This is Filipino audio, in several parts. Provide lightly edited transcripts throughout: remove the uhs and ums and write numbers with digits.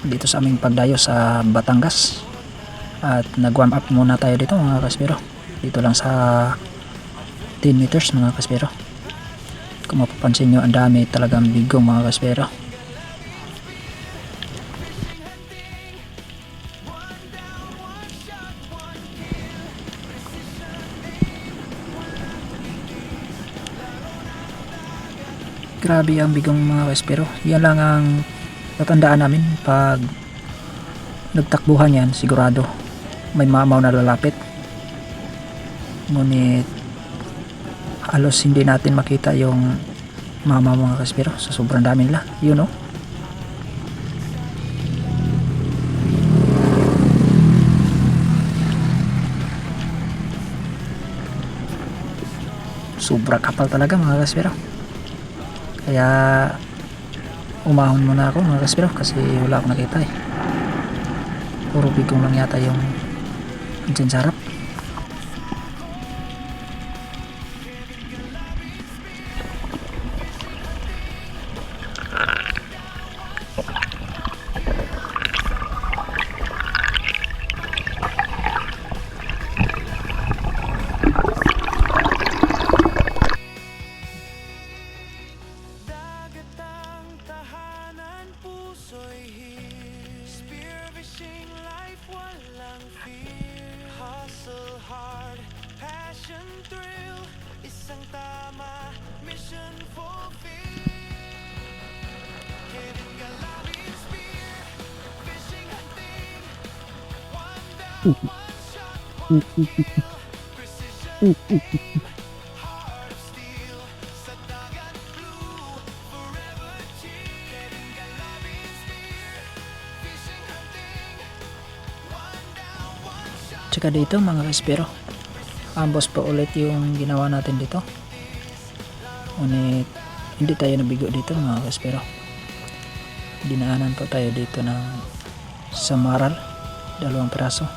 Dito sa aming pagdayo sa Batangas, at nag-warm up muna tayo dito mga kaspero, dito lang sa 10 meters mga kaspero. Kung mapapansin nyo, ang dami talagang bigong mga kaspero. Grabe ang bigong mga kaspero. Yan lang ang tatandaan namin pag nagtakbuhan yan, sigurado may mamaw na lalapit. Ngunit halos hindi natin makita yung mamaw mga kaspero sa sobrang dami nila. Yun o. Sobra kapal talaga mga kaspero. Kaya umahon muna ako mga kaspero kasi wala akong nakita eh. Puro bigong lang yata yung dyan sa harap. Tsaka dito mga kaspero, ambos pa ulit yung ginawa natin dito. Ngunit hindi tayo nabigo dito mga kaspero. Dinaanan pa tayo dito ng samaral, 2 piraso.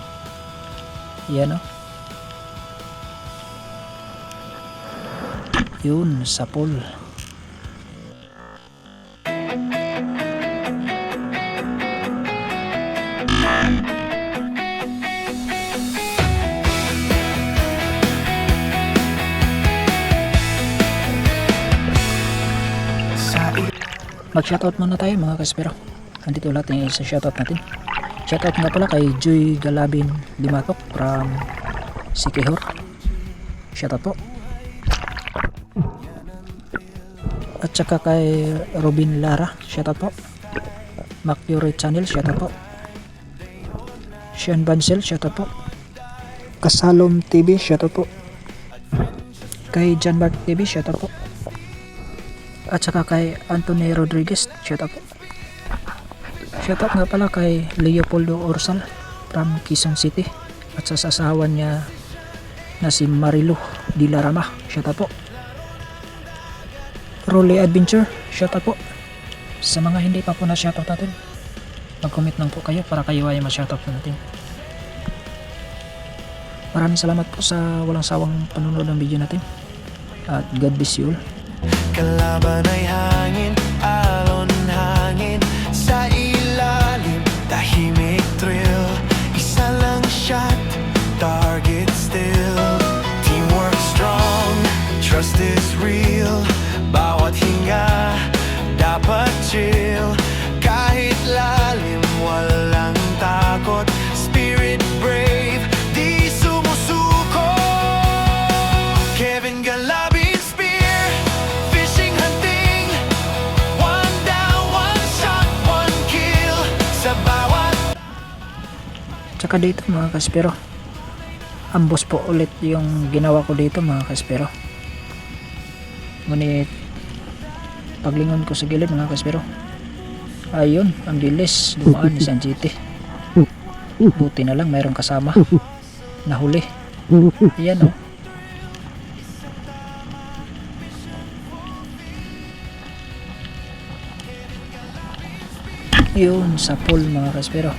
Yan o. Yun, sapul. Mag-shoutout muna tayo mga kaspero. Andito lahat yung isa shoutout natin. Shoutout nga pala kay Joy Galabin Limatok from Sikihor. Shoutout po. At saka kay Robin Lara. Shoutout po. Macure Channel. Shoutout po. Sean Bansel. Shoutout po. Kasalom TV. Shoutout po. Kay John Mark TV. Shoutout po. At saka kay Anthony Rodriguez, shout out po. Shout out nga pala kay Leopoldo Orsal from Quezon City at sa asawa niya na si Marilu Dilarama, shout out po. Rolly Adventure, shout out po. Sa mga hindi pa po na shout out natin, mag-comment lang po kayo para kayo ay ma-shout out po natin. Maraming salamat po sa walang sawang panonood ng video natin at God bless you all. Kalaban ay hangin, alon hangin sa ilalim, tahimik thrill. Isa lang shot, target still. Teamwork strong, trust is real. Bawat hinga, dapat chill. Kahit lalim, walang takot. Spirit brave, di sumusuko. Kevin Galabi Tsaka dito mga kaspero, ambos po ulit yung ginawa ko dito mga kaspero. Ngunit paglingon ko sa gilid mga kaspero, ayun, ang bilis dumaan ni San GT. Buti na lang mayroong kasama nahuli. Ayan o. Yun, sa pool mga kaspero.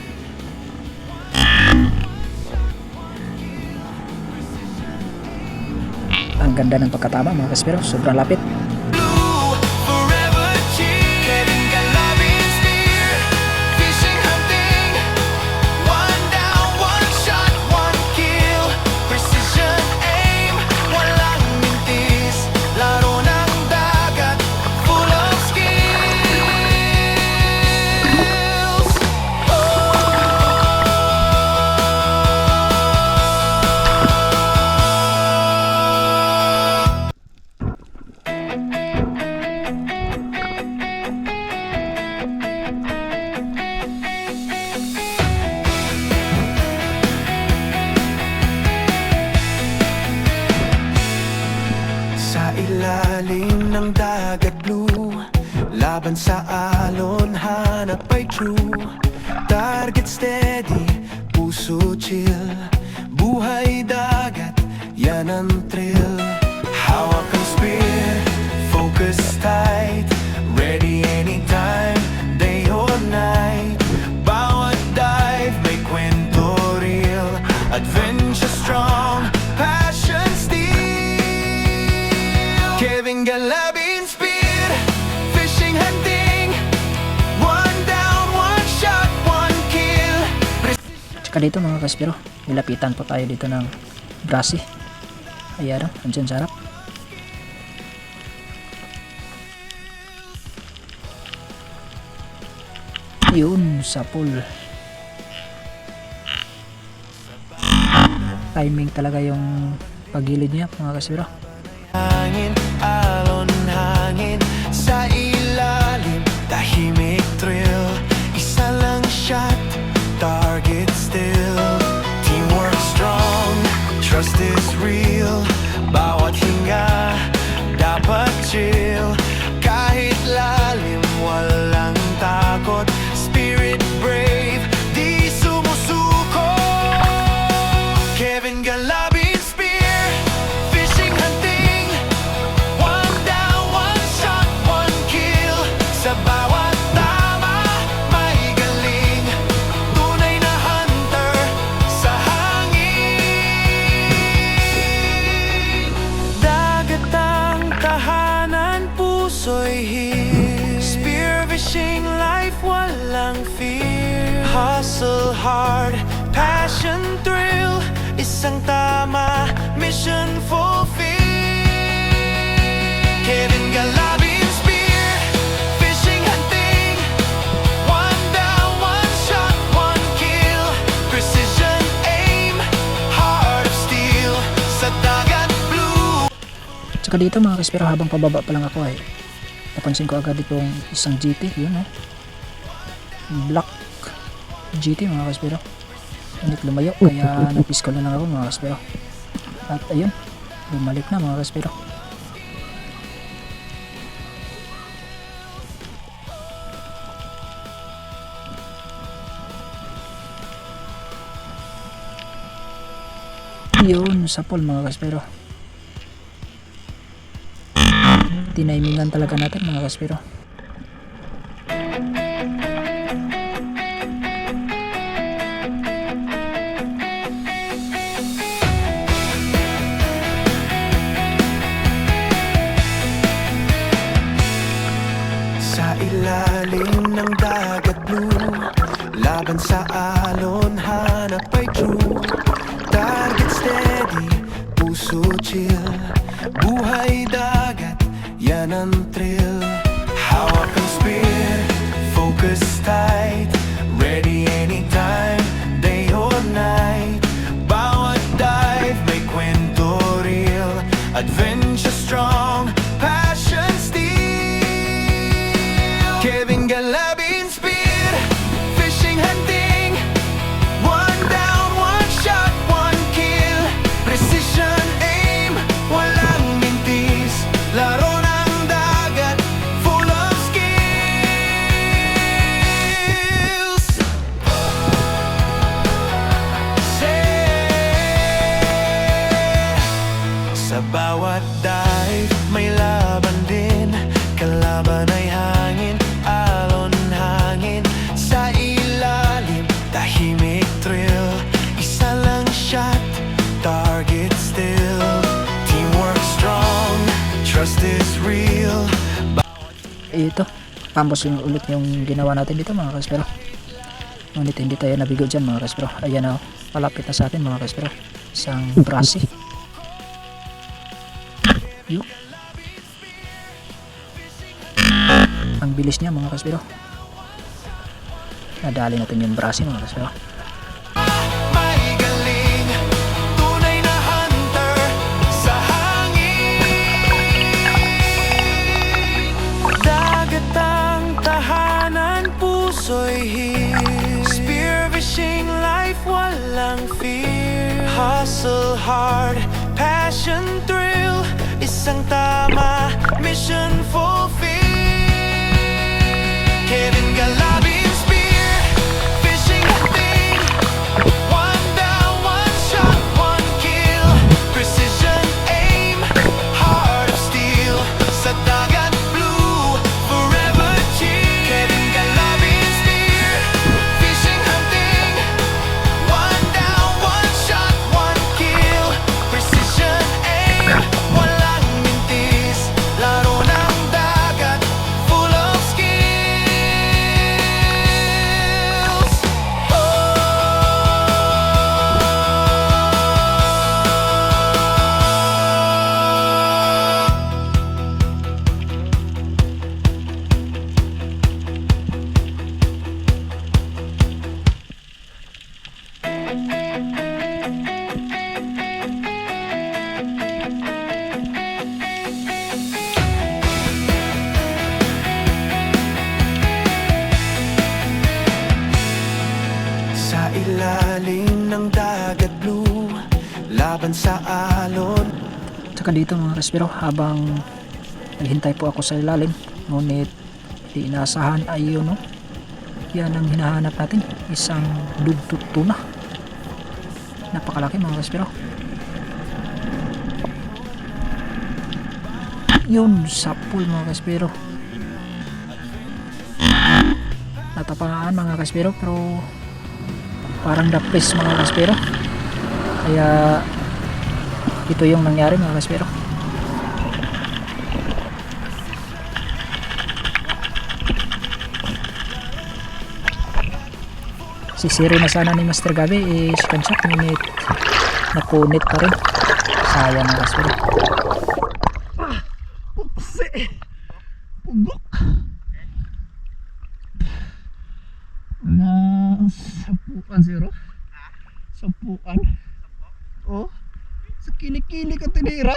Ang ganda ng pagkatama mga kaspero, sobrang lapit. Blue, forever cheer. Kevin Galabin spear. Fishing, hunting. One down, one shot, one kill. Precision aim. Walang mintis. Laro ng dagat. Full of skills. Sa ilalim ng dagat blue, laban sa alon, hanap ay true. Target steady, puso chill. Buhay dagat, yan ang thrill. Hawak ang spear, focus tight. Ready anytime, day or night. Bawat dive may kwento real. Adventure strong, passion steel. Kevin Galabin spear. Fishing, hunting. One down, one shot, one kill. Tsaka dito mga kaspero, nilapitan po tayo dito ng brasi. Ayan, andyan sa harap. Yun, sa pool. Timing talaga yung pagilid niya mga kaspero. Hangin, alon, hangin. Sa ilalim, tahimik thrill. Isa lang shot, target still. Teamwork strong, trust is real. Bawat hinga, dapat chill. Kahit lalim, walang takot. Spirit brave, di sumusuko. Kevin Galabin spear. Fishing, hunting. One down, one shot, one kill. Sa bawat tama, may galing. Tunay na hunter sa hangin. Dagat ang tahanan, puso'y heal. Spear fishing life, walang fear. Hustle hard, passion thrill. Isang tama, mission fulfilled. Kevin Galabin spear. Fishing, hunting. One down, one shot, one kill. Precision aim, heart of steel. Sa dagat blue. Tsaka dito mga kaspero, habang pababa pa lang ako ay napansin ko agad itong isang GT, yun Black GT mga kaspero. Hindi lumayo, kaya napiskal na lang ako mga kaspero. At ayun, bumalik na mga kaspero. Yun, sa pool mga kaspero. Tinimingan talaga natin mga kaspero. Sa ilalim ng dagat blue, laban sa alon, hanap ay true. Target steady, puso chill. Buhay dagat, yan ang thrill. Hawak ang spear, focus tight. Ready anytime, day or night. Bawat dive may kwento real. Adventure strong, passion steel. Kevin Galabin spear. Fishing, hunting. One down, one shot, one kill. Precision aim, walang mintis. Laro ng dagat, full of skills. Sa bawat dive, may laban din. Kalaban ay hangin, alon, hangin. ito. Ambos yung ulit yung ginawa natin dito mga kaspero. Ngunit hindi tayo nabigo dyan mga kaspero. Ayan na, palapit na sa atin mga kaspero. Isang brasi. Yun. Ang bilis niya mga kaspero. Nadali natin yung brasi mga kaspero. May galing, tunay na hunter sa hangin. Dagat ang tahanan, puso'y heal. Spear fishing life, walang fear. Hustle hard, passion thrill. Isang tama, mission fulfilled. Kevin Galabin spear, fishing hunting. One down, one shot, one kill. Precision aim, heart of steel. Sa dagat blue, forever chill. Kevin Galabin spear, fishing hunting. One down, one shot, one kill. Precision aim, walang mintis. Laro ng dagat, full of skills. Sa ilalim ng dagat blue, laban sa alon. Tsaka dito mga kaspero, habang naghintay po ako sa ilalim, ngunit di inaasahan ay yun, no? Yan ang hinahanap natin, isang dugtut tuna. Napakalaki mga kaspero. Yun, sa pool mga kaspero. Natapaan mga kaspero, pero parang dapis mga kaspero. Kaya ito yung nangyari mga kaspero. Sisiri na sana ni Master Gabi is shot, ngunit napunit pa rin. Sayang mga kaspero. Ugok. Na sampuan zero. Sampuan. Oh. Sa kili-kili ka tinira.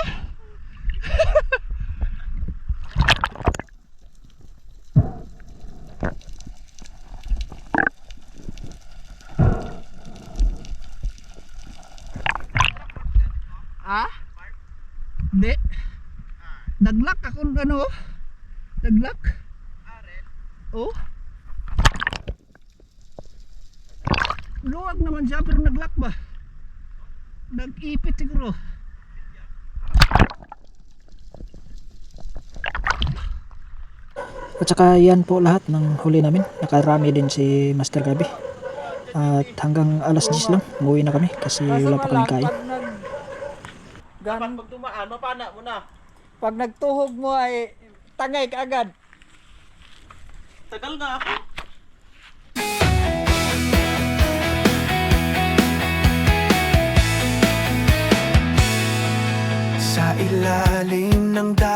Ah? Hindi. Naglak ako ano? Naglak? Oh. Luwag naman siya pero naglak ba? Nag-ipit siguro. At saka yan po lahat ng huli namin. Nakarami din si Master Gabi. At hanggang alas 10 lang, umuwi na kami kasi wala pa kaming kain. Dapat pag dumaan, mapana mo na. Pag nagtuhog mo ay tangay ka agad. Tagal nga ako. Sa ilalim ng dagat